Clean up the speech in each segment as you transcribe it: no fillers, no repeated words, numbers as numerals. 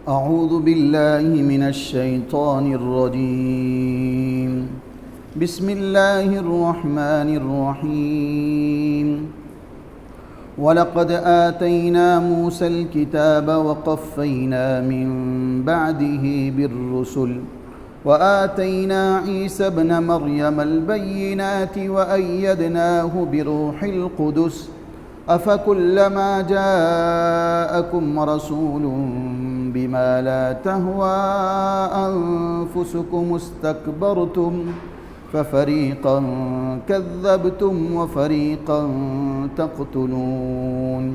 أعوذ بالله من الشيطان الرجيم. بسم الله الرحمن الرحيم. ولقد آتينا موسى الكتاب وقفينا من بعده بالرسل وآتينا عيسى ابن مريم البينات وأيدناه بروح القدس أفكلما جاءكم رسول بما لا تهوى أنفسكم استكبرتم ففريقا كذبتم وفريقا تقتلون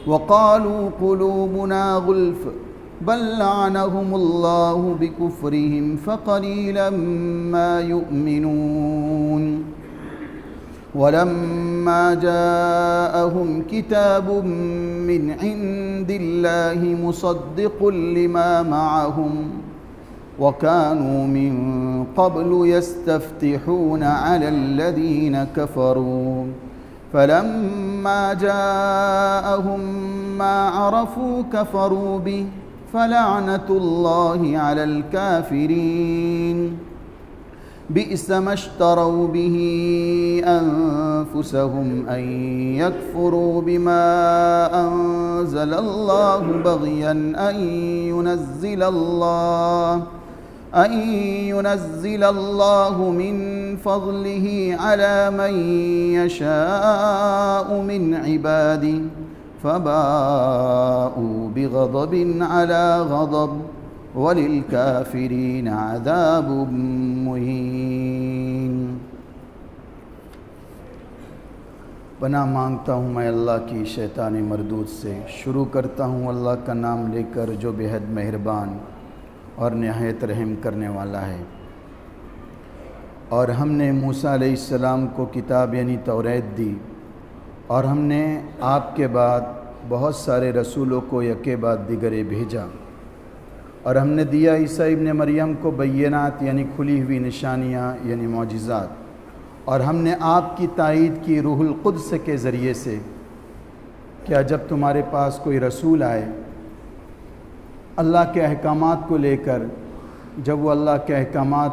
وقالوا قلوبنا غلف بل لعنهم الله بكفرهم فقليلا ما يؤمنون ولما جاءهم كتاب من عند الله مصدق لما معهم وكانوا من قبل يستفتحون على الذين كفروا فلما جاءهم ما عرفوا كفروا به فلعنة الله على الكافرين بئس ما اشتروا به أنفسهم أن يكفروا بما أنزل الله بغيا أن ينزل الله من فضله على من يشاء من عباده فباءوا بغضب على غضب وَلِلْكَافِرِينَ عَذَابٌ مُّهِينٌ۔ پناہ مانگتا ہوں میں اللہ کی شیطان مردود سے۔ شروع کرتا ہوں اللہ کا نام لے کر جو بے حد مہربان اور نہایت رحم کرنے والا ہے۔ اور ہم نے موسیٰ علیہ السلام کو کتاب یعنی توریت دی، اور ہم نے آپ کے بعد بہت سارے رسولوں کو یکے بعد دیگرے بھیجا، اور ہم نے دیا عیسیٰ ابن مریم کو بینات یعنی کھلی ہوئی نشانیاں یعنی معجزات، اور ہم نے آپ کی تائید کی روح القدس کے ذریعے سے۔ کیا جب تمہارے پاس کوئی رسول آئے اللہ کے احکامات کو لے کر، جب وہ اللہ کے احکامات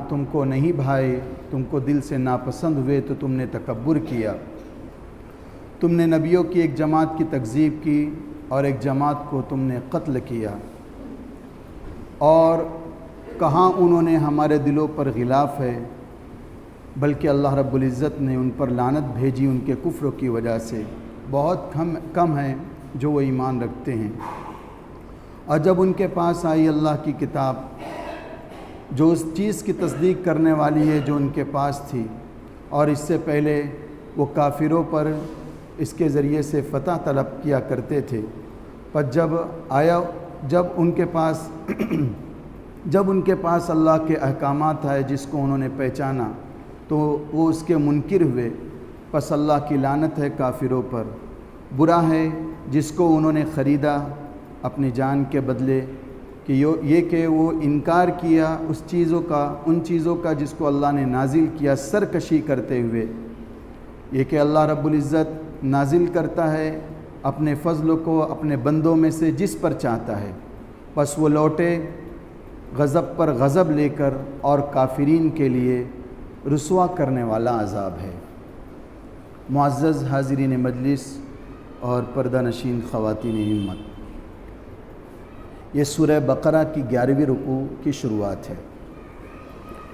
تم کو نہیں بھائے، تم کو دل سے ناپسند ہوئے، تو تم نے تکبر کیا، تم نے نبیوں کی ایک جماعت کی تکذیب کی اور ایک جماعت کو تم نے قتل کیا، اور کہاں انہوں نے ہمارے دلوں پر غلاف ہے، بلکہ اللہ رب العزت نے ان پر لعنت بھیجی ان کے کفر کی وجہ سے۔ بہت کم ہیں جو وہ ایمان رکھتے ہیں۔ اور جب ان کے پاس آئی اللہ کی کتاب جو اس چیز کی تصدیق کرنے والی ہے جو ان کے پاس تھی، اور اس سے پہلے وہ کافروں پر اس کے ذریعے سے فتح طلب کیا کرتے تھے، پر جب ان کے پاس اللہ کے احکامات آئے جس کو انہوں نے پہچانا تو وہ اس کے منکر ہوئے، پس اللہ کی لعنت ہے کافروں پر۔ برا ہے جس کو انہوں نے خریدا اپنی جان کے بدلے، کہ یہ کہ وہ انکار کیا ان چیزوں کا جس کو اللہ نے نازل کیا سرکشی کرتے ہوئے۔ یہ کہ اللہ رب العزت نازل کرتا ہے اپنے فضل کو اپنے بندوں میں سے جس پر چاہتا ہے، پس وہ لوٹے غضب پر غضب لے کر، اور کافرین کے لیے رسوا کرنے والا عذاب ہے۔ معزز حاضرین مجلس اور پردہ نشین خواتین ہمت، یہ سورہ بقرہ کی 11ویں رکوع کی شروعات ہے۔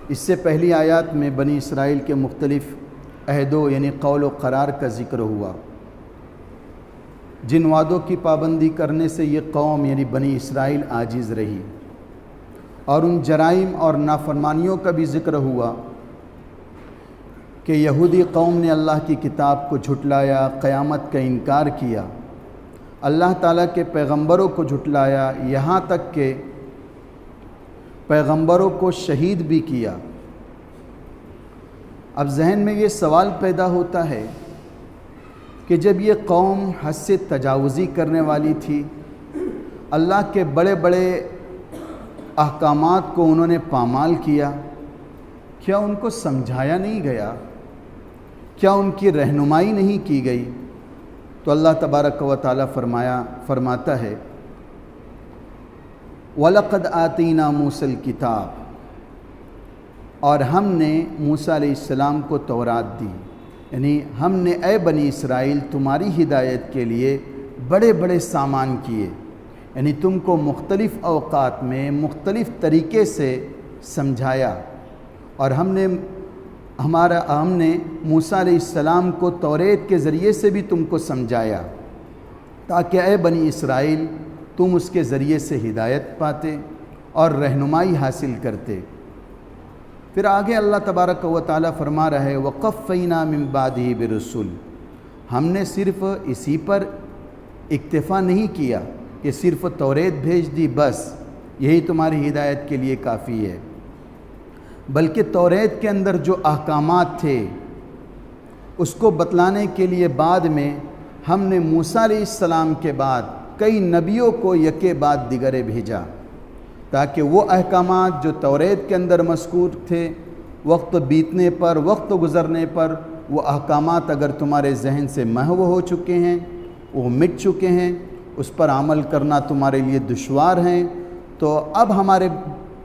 اس سے پہلی آیات میں بنی اسرائیل کے مختلف عہدوں یعنی قول و قرار کا ذکر ہوا، جن وعدوں کی پابندی کرنے سے یہ قوم یعنی بنی اسرائیل عاجز رہی، اور ان جرائم اور نافرمانیوں کا بھی ذکر ہوا کہ یہودی قوم نے اللہ کی کتاب کو جھٹلایا، قیامت کا انکار کیا، اللہ تعالیٰ کے پیغمبروں کو جھٹلایا، یہاں تک کہ پیغمبروں کو شہید بھی کیا۔ اب ذہن میں یہ سوال پیدا ہوتا ہے کہ جب یہ قوم حد سے تجاوزی کرنے والی تھی، اللہ کے بڑے بڑے احکامات کو انہوں نے پامال کیا، کیا ان کو سمجھایا نہیں گیا؟ کیا ان کی رہنمائی نہیں کی گئی؟ تو اللہ تبارک و تعالیٰ فرماتا ہے وَلَقَدْ آتَيْنَا مُوسَى الْكِتَابَ، اور ہم نے موسیٰ علیہ السلام کو تورات دی، یعنی ہم نے اے بنی اسرائیل تمہاری ہدایت کے لیے بڑے بڑے سامان کیے، یعنی تم کو مختلف اوقات میں مختلف طریقے سے سمجھایا، اور ہم نے موسیٰ علیہ السلام کو توریت کے ذریعے سے بھی تم کو سمجھایا، تاکہ اے بنی اسرائیل تم اس کے ذریعے سے ہدایت پاتے اور رہنمائی حاصل کرتے۔ پھر آگے اللہ تبارک و تعالیٰ فرما رہا ہے وَقَفَّيْنَا مِن بَعْدِهِ بِرُسُلٍ، ہم نے صرف اسی پر اکتفا نہیں کیا کہ صرف توریت بھیج دی بس یہی تمہاری ہدایت کے لیے کافی ہے، بلکہ توریت کے اندر جو احکامات تھے اس کو بتلانے کے لیے بعد میں ہم نے موسیٰ علیہ السلام کے بعد کئی نبیوں کو یکے بعد دیگرے بھیجا، تاکہ وہ احکامات جو توریت کے اندر مذکور تھے وقت بیتنے پر، وقت گزرنے پر وہ احکامات اگر تمہارے ذہن سے محو ہو چکے ہیں، وہ مٹ چکے ہیں، اس پر عمل کرنا تمہارے لیے دشوار ہیں، تو اب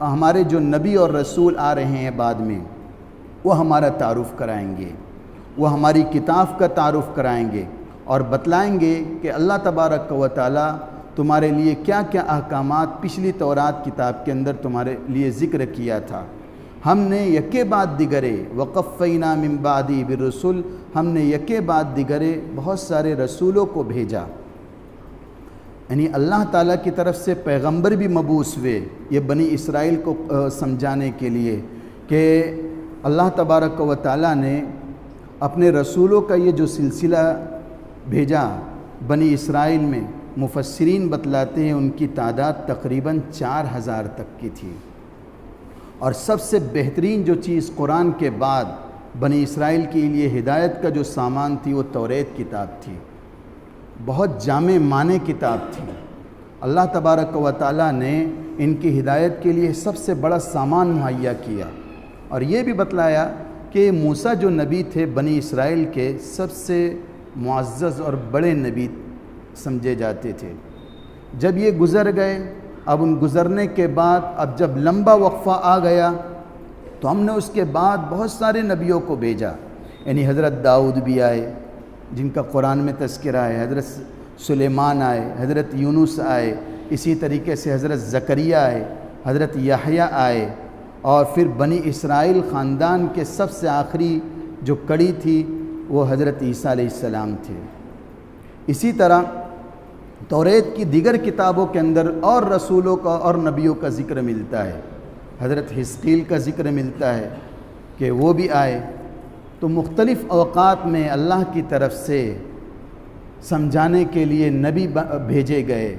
ہمارے جو نبی اور رسول آ رہے ہیں بعد میں وہ ہمارا تعارف کرائیں گے، وہ ہماری کتاب کا تعارف کرائیں گے اور بتلائیں گے کہ اللہ تبارک و تعالیٰ تمہارے لیے کیا کیا احکامات پچھلی تورات کتاب کے اندر تمہارے لیے ذکر کیا تھا۔ ہم نے یکے بعد دیگرے وَقَفَّيْنَا مِن بَعْدِهِ بِالرُّسُلِ، ہم نے یکے بعد دیگرے بہت سارے رسولوں کو بھیجا، یعنی اللہ تعالیٰ کی طرف سے پیغمبر بھی مبعوث ہوئے یہ بنی اسرائیل کو سمجھانے کے لیے کہ اللہ تبارک و تعالیٰ نے اپنے رسولوں کا یہ جو سلسلہ بھیجا بنی اسرائیل میں، مفسرین بتلاتے ہیں ان کی تعداد تقریباً 4000 تک کی تھی، اور سب سے بہترین جو چیز قرآن کے بعد بنی اسرائیل کے لیے ہدایت کا جو سامان تھی وہ توریت کتاب تھی، بہت جامع معنی کتاب تھی۔ اللہ تبارک و تعالیٰ نے ان کی ہدایت کے لیے سب سے بڑا سامان مہیا کیا، اور یہ بھی بتلایا کہ موسیٰ جو نبی تھے بنی اسرائیل کے سب سے معزز اور بڑے نبی سمجھے جاتے تھے۔ جب یہ گزر گئے، اب ان گزرنے کے بعد اب جب لمبا وقفہ آ گیا تو ہم نے اس کے بعد بہت سارے نبیوں کو بھیجا، یعنی حضرت داؤد بھی آئے جن کا قرآن میں تذکرہ ہے، حضرت سلیمان آئے، حضرت یونس آئے، اسی طریقے سے حضرت زکریہ آئے، حضرت یحییٰ آئے، اور پھر بنی اسرائیل خاندان کے سب سے آخری جو کڑی تھی وہ حضرت عیسیٰ علیہ السلام تھے۔ اسی طرح توریت کی دیگر کتابوں کے اندر اور رسولوں کا اور نبیوں کا ذکر ملتا ہے، حضرت حزقیل کا ذکر ملتا ہے کہ وہ بھی آئے، تو مختلف اوقات میں اللہ کی طرف سے سمجھانے کے لیے نبی بھیجے گئے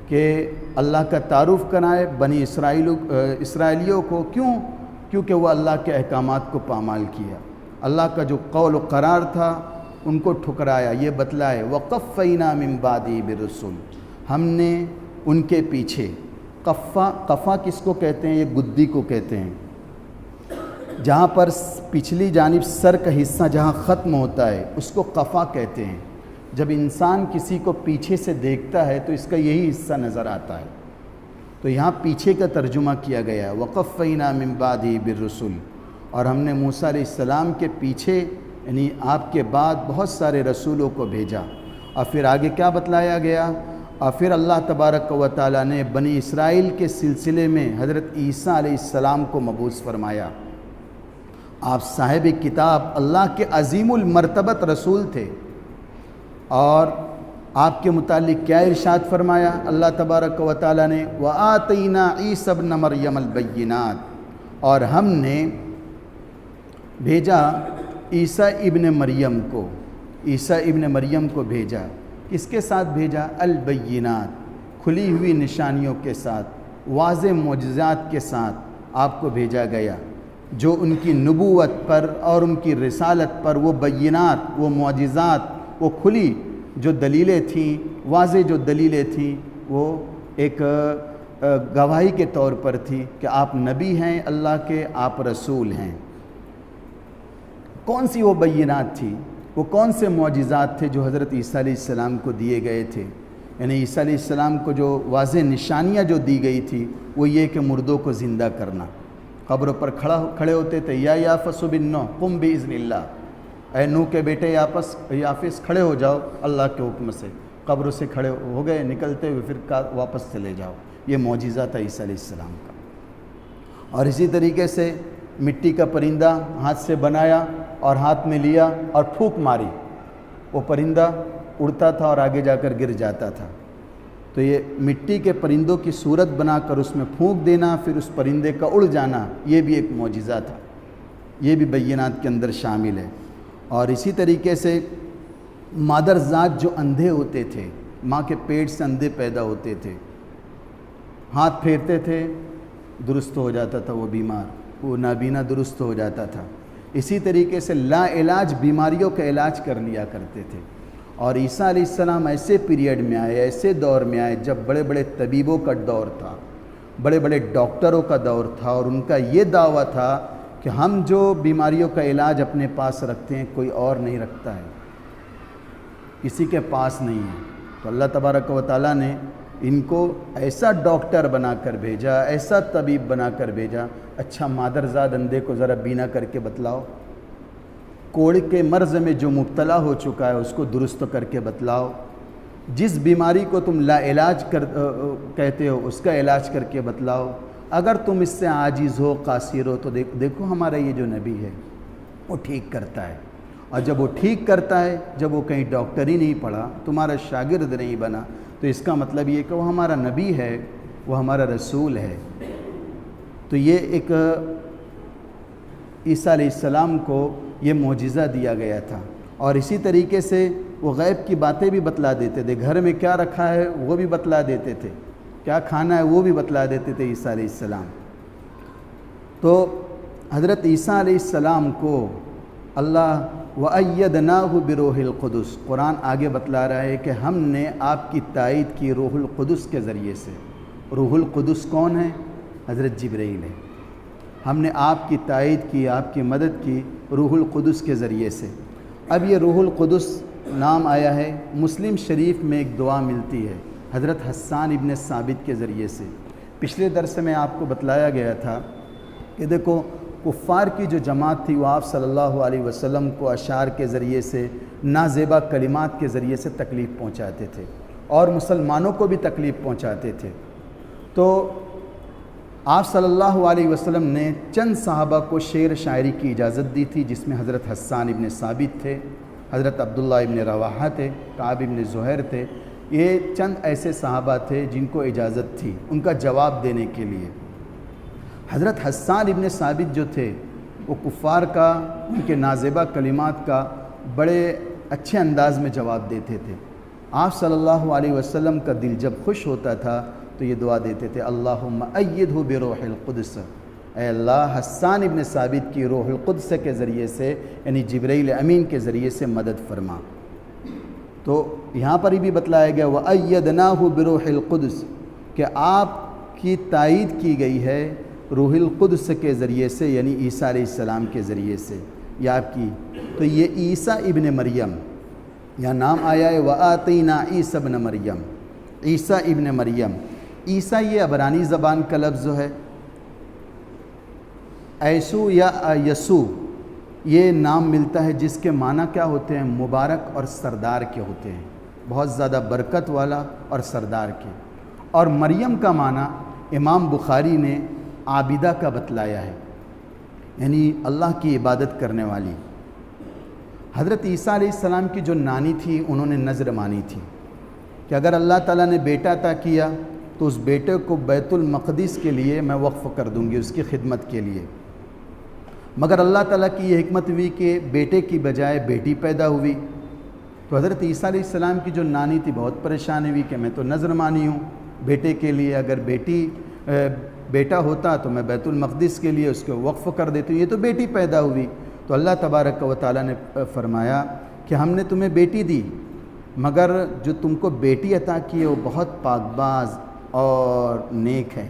کہ اللہ کا تعارف کرائے بنی اسرائیلیوں کو، کیونکہ وہ اللہ کے احکامات کو پامال کیا، اللہ کا جو قول و قرار تھا ان کو ٹھکرایا، یہ بتلائے وَقَفَّيْنَا مِن بَعْدِهِ بِالرُّسُلِ، ہم نے ان کے پیچھے، قفا کس کو کہتے ہیں؟ یہ گدی کو کہتے ہیں، جہاں پر پچھلی جانب سر کا حصہ جہاں ختم ہوتا ہے اس کو قفا کہتے ہیں۔ جب انسان کسی کو پیچھے سے دیکھتا ہے تو اس کا یہی حصہ نظر آتا ہے، تو یہاں پیچھے کا ترجمہ کیا گیا وَقَفَّيْنَا مِن بَعْدِهِ بِالرُّسُلِ، اور ہم نے موسیٰ علیہ السلام کے پیچھے یعنی آپ کے بعد بہت سارے رسولوں کو بھیجا۔ اور پھر آگے کیا بتلایا گیا؟ اور پھر اللہ تبارک و تعالیٰ نے بنی اسرائیل کے سلسلے میں حضرت عیسیٰ علیہ السلام کو مبعوث فرمایا۔ آپ صاحب کتاب اللہ کے عظیم المرتبت رسول تھے، اور آپ کے متعلق کیا ارشاد فرمایا اللہ تبارک و تعالیٰ نے؟ وَآتَيْنَا عِيسَى ابْنَ مَرْيَمَ الْبَيِّنَاتِ، اور ہم نے بھیجا عیسیٰ ابن مریم کو، عیسیٰ ابن مریم کو بھیجا، کس کے ساتھ بھیجا؟ البینات، کھلی ہوئی نشانیوں کے ساتھ، واضح معجزات کے ساتھ آپ کو بھیجا گیا، جو ان کی نبوت پر اور ان کی رسالت پر وہ بینات، وہ معجزات، وہ کھلی جو دلیلیں تھیں، واضح جو دلیلیں تھیں، وہ ایک گواہی کے طور پر تھی کہ آپ نبی ہیں اللہ کے، آپ رسول ہیں۔ کون سی وہ بینات تھی؟ وہ کون سے معجزات تھے جو حضرت عیسیٰ علیہ السلام کو دیے گئے تھے؟ یعنی عیسیٰ علیہ السلام کو جو واضح نشانیاں جو دی گئی تھی وہ یہ کہ مردوں کو زندہ کرنا. قبروں پر کھڑے ہوتے تھے، یا یافس بن نوح قم باذن اللہ، اے نوح کے بیٹے یافس کھڑے ہو جاؤ اللہ کے حکم سے. قبروں سے کھڑے ہو گئے، نکلتے ہوئے پھر واپس چلے جاؤ. یہ معجزہ تھا عیسیٰ علیہ السلام کا. اور اسی طریقے سے مٹی کا پرندہ ہاتھ سے بنایا اور ہاتھ میں لیا اور پھونک ماری، وہ پرندہ اڑتا تھا اور آگے جا کر گر جاتا تھا. تو یہ مٹی کے پرندوں کی صورت بنا کر اس میں پھونک دینا، پھر اس پرندے کا اڑ جانا، یہ بھی ایک معجزہ تھا. یہ بھی بینات کے اندر شامل ہے. اور اسی طریقے سے مادرزاد جو اندھے ہوتے تھے، ماں کے پیٹ سے اندھے پیدا ہوتے تھے، ہاتھ پھیرتے تھے درست ہو جاتا تھا وہ بیمار، وہ نابینا درست ہو جاتا تھا. اسی طریقے سے لا علاج بیماریوں کا علاج کر لیا کرتے تھے. اور عیسیٰ علیہ السلام ایسے پیریڈ میں آئے، ایسے دور میں آئے جب بڑے بڑے طبیبوں کا دور تھا، بڑے بڑے ڈاکٹروں کا دور تھا، اور ان کا یہ دعویٰ تھا کہ ہم جو بیماریوں کا علاج اپنے پاس رکھتے ہیں کوئی اور نہیں رکھتا ہے، کسی کے پاس نہیں ہے. تو اللہ تبارک و تعالیٰ نے ان کو ایسا ڈاکٹر بنا کر بھیجا، ایسا طبیب بنا کر بھیجا. اچھا مادرزاد اندھے کو ذرا بینا کر کے بتلاؤ، کوڑ کے مرض میں جو مبتلا ہو چکا ہے اس کو درست کر کے بتلاؤ، جس بیماری کو تم لا علاج کہتے ہو اس کا علاج کر کے بتلاؤ. اگر تم اس سے عاجز ہو، قاصر ہو، تو دیکھو ہمارا یہ جو نبی ہے وہ ٹھیک کرتا ہے. اور جب وہ ٹھیک کرتا ہے، جب وہ کہیں ڈاکٹر ہی نہیں پڑھا، تمہارا شاگرد نہیں بنا، تو اس کا مطلب یہ کہ وہ ہمارا نبی ہے، وہ ہمارا رسول ہے. تو یہ ایک عیسیٰ علیہ السلام کو یہ معجزہ دیا گیا تھا. اور اسی طریقے سے وہ غیب کی باتیں بھی بتلا دیتے تھے. گھر میں کیا رکھا ہے وہ بھی بتلا دیتے تھے، کیا کھانا ہے وہ بھی بتلا دیتے تھے عیسیٰ علیہ السلام. تو حضرت عیسیٰ علیہ السلام کو اللہ وَأَيَّدْنَاهُ بِرُوحِ الْقُدُسِ، قرآن آگے بتلا رہا ہے کہ ہم نے آپ کی تائید کی روح القدس کے ذریعے سے. روح القدس کون ہے؟ حضرت جبرائیل ہے. ہم نے آپ کی تائید کی، آپ کی مدد کی روح القدس کے ذریعے سے. اب یہ روح القدس نام آیا ہے، مسلم شریف میں ایک دعا ملتی ہے حضرت حسان ابن ثابت کے ذریعے سے. پچھلے درس میں آپ کو بتلایا گیا تھا کہ دیکھو کفار کی جو جماعت تھی وہ آپ صلی اللہ علیہ وسلم کو اشعار کے ذریعے سے، نازیبا کلمات کے ذریعے سے تکلیف پہنچاتے تھے اور مسلمانوں کو بھی تکلیف پہنچاتے تھے. تو آپ صلی اللہ علیہ وسلم نے چند صحابہ کو شعر شاعری کی اجازت دی تھی، جس میں حضرت حسان ابن ثابت تھے، حضرت عبداللہ ابن رواحہ تھے، کعب ابن زہیر تھے. یہ چند ایسے صحابہ تھے جن کو اجازت تھی ان کا جواب دینے کے لیے. حضرت حسان ابن ثابت جو تھے وہ کفار کا، ان کے نازیبہ کلمات کا بڑے اچھے انداز میں جواب دیتے تھے. آپ صلی اللہ علیہ وسلم کا دل جب خوش ہوتا تھا تو یہ دعا دیتے تھے اللہم ایدہ بروح القدس، اے اللہ حسان ابن ثابت کی روح القدس کے ذریعے سے، یعنی جبرائیل امین کے ذریعے سے مدد فرما. تو یہاں پر بھی بتلایا گیا وَأَيَّدْنَاهُ بِرُوحِ الْقُدُسِ کہ آپ کی تائید کی گئی ہے روح القدس کے ذریعے سے، یعنی عیسیٰ علیہ السلام کے ذریعے سے یہ آپ کی. تو یہ عیسیٰ ابن مریم، یہاں نام آیا ہے وَآتَيْنَا عِيسَى ابن مریم، عیسیٰ ابن مریم. عیسیٰ یہ عبرانی زبان کا لفظ ہے. ایسو یا یسو یہ نام ملتا ہے جس کے معنی کیا ہوتے ہیں؟ مبارک اور سردار کے ہوتے ہیں، بہت زیادہ برکت والا اور سردار کے. اور مریم کا معنی امام بخاری نے عابدہ کا بتلایا ہے، یعنی اللہ کی عبادت کرنے والی. حضرت عیسیٰ علیہ السلام کی جو نانی تھی انہوں نے نذر مانی تھی کہ اگر اللہ تعالیٰ نے بیٹا عطا کیا تو اس بیٹے کو بیت المقدس کے لیے میں وقف کر دوں گی، اس کی خدمت کے لیے. مگر اللہ تعالیٰ کی یہ حکمت ہوئی کہ بیٹے کی بجائے بیٹی پیدا ہوئی. تو حضرت عیسیٰ علیہ السلام کی جو نانی تھی بہت پریشان ہوئی کہ میں تو نذر مانی ہوں بیٹے کے لیے، اگر بیٹا ہوتا تو میں بیت المقدس کے لیے اس کو وقف کر دیتی ہوں، یہ تو بیٹی پیدا ہوئی. تو اللہ تبارک و تعالیٰ نے فرمایا کہ ہم نے تمہیں بیٹی دی، مگر جو تم کو بیٹی عطا کی ہے وہ بہت پاک باز اور نیک ہے.